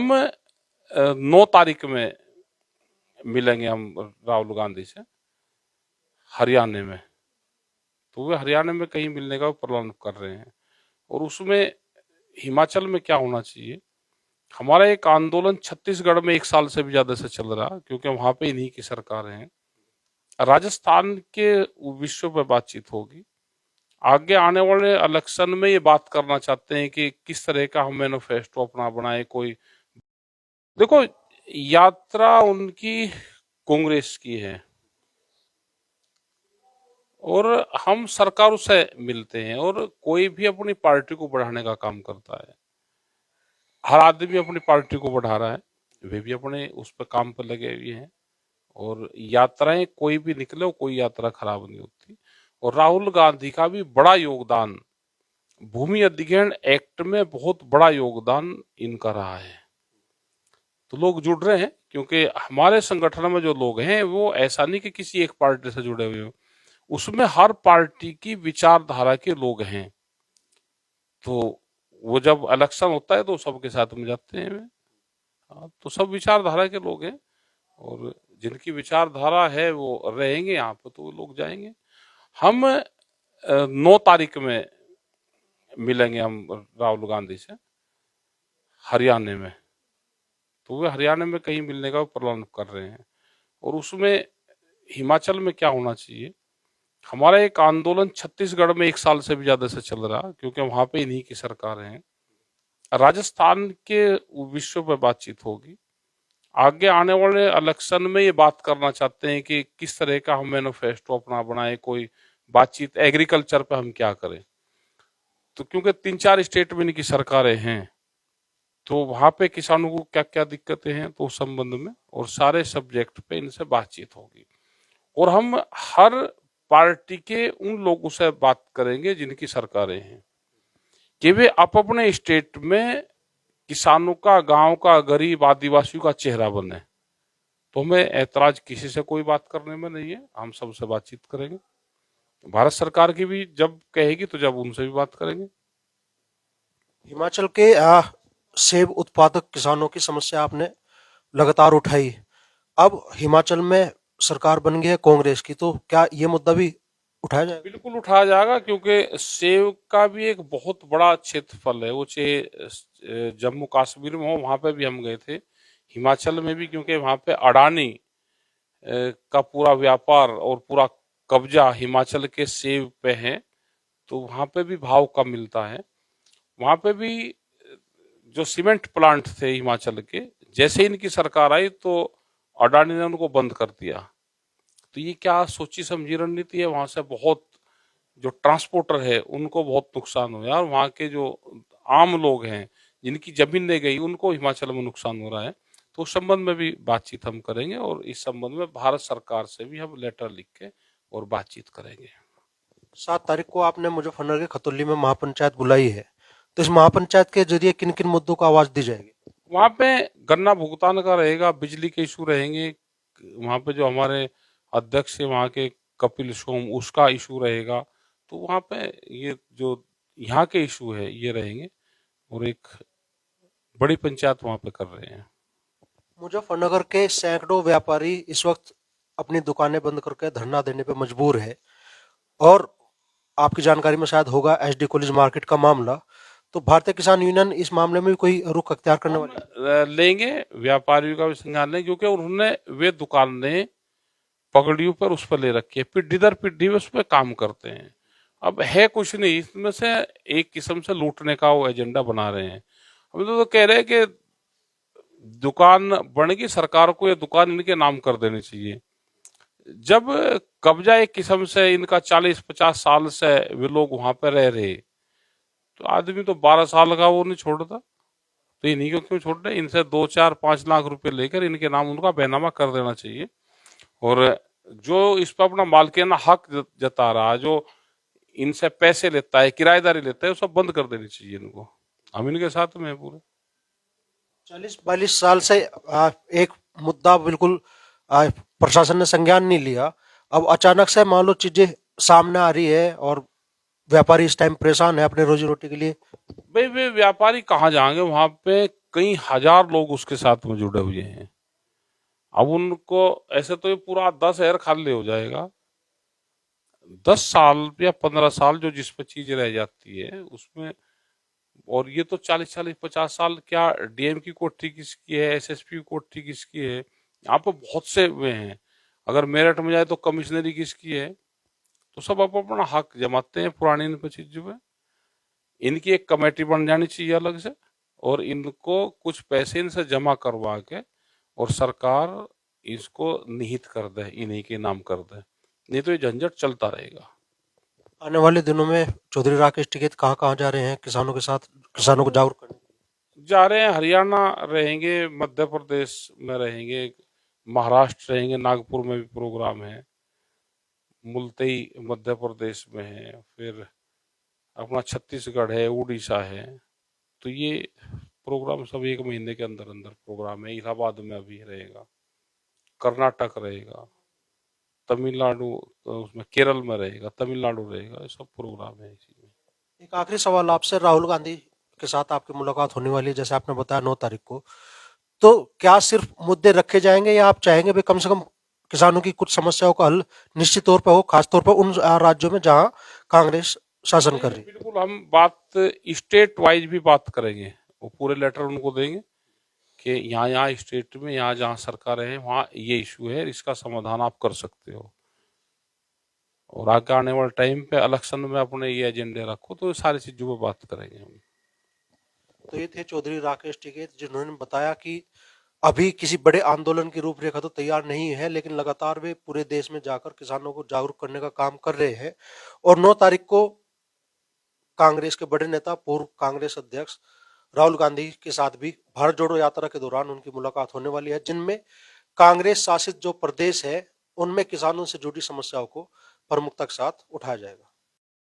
हम 9 तारीख में मिलेंगे हम राहुल गांधी से हरियाणा में। तो वे हरियाणा में कहीं मिलने का प्लान कर रहे हैं और उसमें हिमाचल में क्या होना चाहिए। हमारा एक आंदोलन छत्तीसगढ़ में 1 साल से भी ज्यादा से चल रहा क्योंकि वहां पे इन्हीं की सरकार है। राजस्थान के विषय पर बातचीत होगी। आगे आने वाले इलेक्शन में ये बात करना चाहते हैं कि किस तरह का हम मैनिफेस्टो अपना बनाए। कोई देखो, यात्रा उनकी कांग्रेस की है और हम सरकार से मिलते हैं और कोई भी अपनी पार्टी को बढ़ाने का काम करता है। हर आदमी अपनी पार्टी को बढ़ा रहा है, वे भी अपने उस पर काम पर लगे हुए हैं और यात्राएं कोई भी निकले, कोई यात्रा खराब नहीं होती। और राहुल गांधी का भी बड़ा योगदान भूमि अधिग्रहण एक्ट में, बहुत बड़ा योगदान इनका रहा है। तो लोग जुड़ रहे हैं क्योंकि हमारे संगठन में जो लोग हैं वो ऐसा नहीं कि किसी एक पार्टी से जुड़े हुए हो, उसमें हर पार्टी की विचारधारा के लोग हैं। तो वो जब इलेक्शन होता है तो सबके साथ में जाते हैं वे। तो सब विचारधारा के लोग हैं और जिनकी विचारधारा है वो रहेंगे यहाँ पे, तो वो लोग जाएंगे। हम 9 तारीख में मिलेंगे हम राहुल गांधी से हरियाणा में। तो वे हरियाणा में कहीं मिलने का प्लान कर रहे हैं और उसमें हिमाचल में क्या होना चाहिए। हमारा एक आंदोलन छत्तीसगढ़ में 1 साल से भी ज्यादा से चल रहा क्योंकि वहां पे इन्हीं की सरकार है। राजस्थान के विषय पर बातचीत होगी। आगे आने वाले इलेक्शन में ये बात करना चाहते हैं कि किस तरह का हम मैनिफेस्टो अपना बनाए। कोई बातचीत एग्रीकल्चर पे हम क्या करें। तो क्योंकि 3-4 स्टेट में इनकी सरकारें हैं तो वहां पे किसानों को क्या क्या दिक्कतें हैं, तो उस संबंध में और सारे सब्जेक्ट पे इनसे बातचीत होगी। और हम हर पार्टी के उन लोगों से बात करेंगे जिनकी सरकारें हैं कि वे अपने स्टेट में किसानों का, गांव का, गरीब आदिवासियों का चेहरा बने। तो हमें ऐतराज किसी से कोई बात करने में नहीं है, हम सबसे बातचीत करेंगे। भारत सरकार की भी जब कहेगी तो जब उनसे भी बात करेंगे। हिमाचल के सेब उत्पादक किसानों की समस्या आपने लगातार उठाई। अब हिमाचल में सरकार बन गई है कांग्रेस की, तो क्या ये मुद्दा भी उठाया जाएगा? बिल्कुल उठाया जाएगा क्योंकि सेब का भी एक बहुत बड़ा क्षेत्रफल है। वो चाहे जम्मू कश्मीर में हो, वहां पे भी हम गए थे। हिमाचल में भी, क्योंकि वहां पे अडानी का पूरा व्यापार और पूरा कब्जा हिमाचल के सेब पे है। तो वहां पे भी भाव कम मिलता है। वहां पे भी जो सीमेंट प्लांट थे हिमाचल के, जैसे इनकी सरकार आई तो अडानी ने उनको बंद कर दिया। तो ये क्या सोची समझी रणनीति है। वहां से बहुत जो ट्रांसपोर्टर है उनको बहुत नुकसान हुआ और वहाँ के जो आम लोग हैं जिनकी जमीन नहीं गई उनको हिमाचल में नुकसान हो रहा है। तो उस संबंध में भी बातचीत हम करेंगे और इस संबंध में भारत सरकार से भी हम लेटर लिख के और बातचीत करेंगे। 7 तारीख को आपने मुजफ्फरनगर के खतौली में महापंचायत बुलाई है, तो इस महापंचायत के जरिए किन किन मुद्दों को आवाज दी जाएगी? वहाँ पे गन्ना भुगतान का रहेगा, बिजली के इशू रहेंगे। वहाँ पे जो हमारे अध्यक्ष है वहाँ के कपिल सोम, उसका इशू रहेगा। तो वहाँ पे ये जो यहाँ के इशू है ये रहेंगे और एक बड़ी पंचायत वहाँ पे कर रहे हैं। मुजफ्फरनगर के सैकड़ों व्यापारी इस वक्त अपनी दुकानें बंद करके धरना देने पर मजबूर है, और आपकी जानकारी में शायद होगा एसडी कॉलेज मार्केट का मामला। तो भारतीय किसान यूनियन इस मामले में भी कोई रुख अख्तियार करने हम वाली है? लेंगे, व्यापारियों का भी संज्ञान लेंगे क्योंकि उन्होंने वे दुकानें पगड़ियों पर उस पर ले रखी है, पीढ़ी दर पीढ़ी उस पर काम करते हैं। अब है कुछ नहीं, इसमें से एक किस्म से लूटने का वो एजेंडा बना रहे हैं। हम तो कह रहे हैं कि दुकान बनेगी, सरकार को ये दुकान इनके नाम कर देनी चाहिए। जब कब्जा एक किस्म से इनका 40-50 साल से वे लोग वहां पर रह रहे, तो आदमी तो 12 साल का वो नहीं छोड़ता। तो इन्हीं को क्यों छोड़ रहे, इनसे 2-4-5 लाख रुपए लेकर इनके नाम उनका बैनामा कर देना चाहिए। और जो इस पर अपना मालकियाना हक जता रहा, जो इनसे पैसे लेता है, किराएदारी लेता है, वो सब बंद कर देनी चाहिए इनको। हम इनके साथ में है पूरे। 40-42 साल से एक मुद्दा बिल्कुल प्रशासन ने संज्ञान नहीं लिया। अब अचानक से मान लो चीजें सामने आ रही है और व्यापारी इस टाइम परेशान है अपने रोजी रोटी के लिए। भाई वे व्यापारी कहाँ जाएंगे, वहां पे कई हजार लोग उसके साथ में जुड़े हुए हैं। अब उनको ऐसे तो ये पूरा आधा शहर खाली हो जाएगा, 10 साल या 15 साल जो जिस पे चीज रह जाती है उसमें। और ये तो 40-40-50 साल, क्या डीएम की कोठी किसकी है, एसएसपी की कोठी किसकी है, यहाँ पे बहुत से वे हैं। अगर मेरठ में जाए तो कमिश्नरी किसकी है। तो सब अपना हक जमाते हैं पुरानी इन पे चीजों पे। इनकी एक कमेटी बन जानी चाहिए अलग से, और इनको कुछ पैसे इनसे जमा करवा के और सरकार इसको निहित कर दे, इन्हीं के नाम कर दे, नहीं तो ये झंझट चलता रहेगा। आने वाले दिनों में चौधरी राकेश टिकैत कहाँ कहाँ जा रहे हैं किसानों के साथ, किसानों को जागरूक करने? जा रहे हैं, हरियाणा रहेंगे, मध्य प्रदेश में रहेंगे, महाराष्ट्र रहेंगे, नागपुर में भी प्रोग्राम है, मुल्तई मध्य प्रदेश में है, फिर अपना छत्तीसगढ़ है, उड़ीसा है। तो ये प्रोग्राम सब 1 महीने के अंदर अंदर प्रोग्राम है। इलाहाबाद में अभी रहेगा, कर्नाटक रहेगा, तमिलनाडु, तो उसमें केरल में रहेगा, तमिलनाडु रहेगा, ये सब प्रोग्राम है इसी में। एक आखिरी सवाल आपसे, राहुल गांधी के साथ आपकी मुलाकात होने वाली है जैसे आपने बताया 9 तारीख को, तो क्या सिर्फ मुद्दे रखे जाएंगे या आप चाहेंगे भी कम से कम किसानों की कुछ समस्याओं का हल निश्चित तौर पर हो, खासतौर पर उन राज्यों में जहां कांग्रेस शासन कर रही है? बिल्कुल, हम बात स्टेट वाइज भी बात करेंगे, वो पूरे लेटर उनको देंगे कि यहाँ यहाँ स्टेट में, यहाँ जहाँ सरकार है वहाँ ये इशू है, इसका समाधान आप कर सकते हो, और आगे आने वाले टाइम पे इलेक्शन में अपने ये एजेंडे रखो, तो सारी चीजों पर बात करेंगे हम। तो ये थे चौधरी राकेश टिकैत, जिन्होंने बताया कि अभी किसी बड़े आंदोलन की रूपरेखा तो तैयार नहीं है, लेकिन लगातार वे पूरे देश में जाकर किसानों को जागरूक करने का काम कर रहे हैं। और 9 तारीख को कांग्रेस के बड़े नेता, पूर्व कांग्रेस अध्यक्ष राहुल गांधी के साथ भी भारत जोड़ो यात्रा के दौरान उनकी मुलाकात होने वाली है, जिनमें कांग्रेस शासित जो प्रदेश है उनमें किसानों से जुड़ी समस्याओं को प्रमुखता के साथ उठाया जाएगा।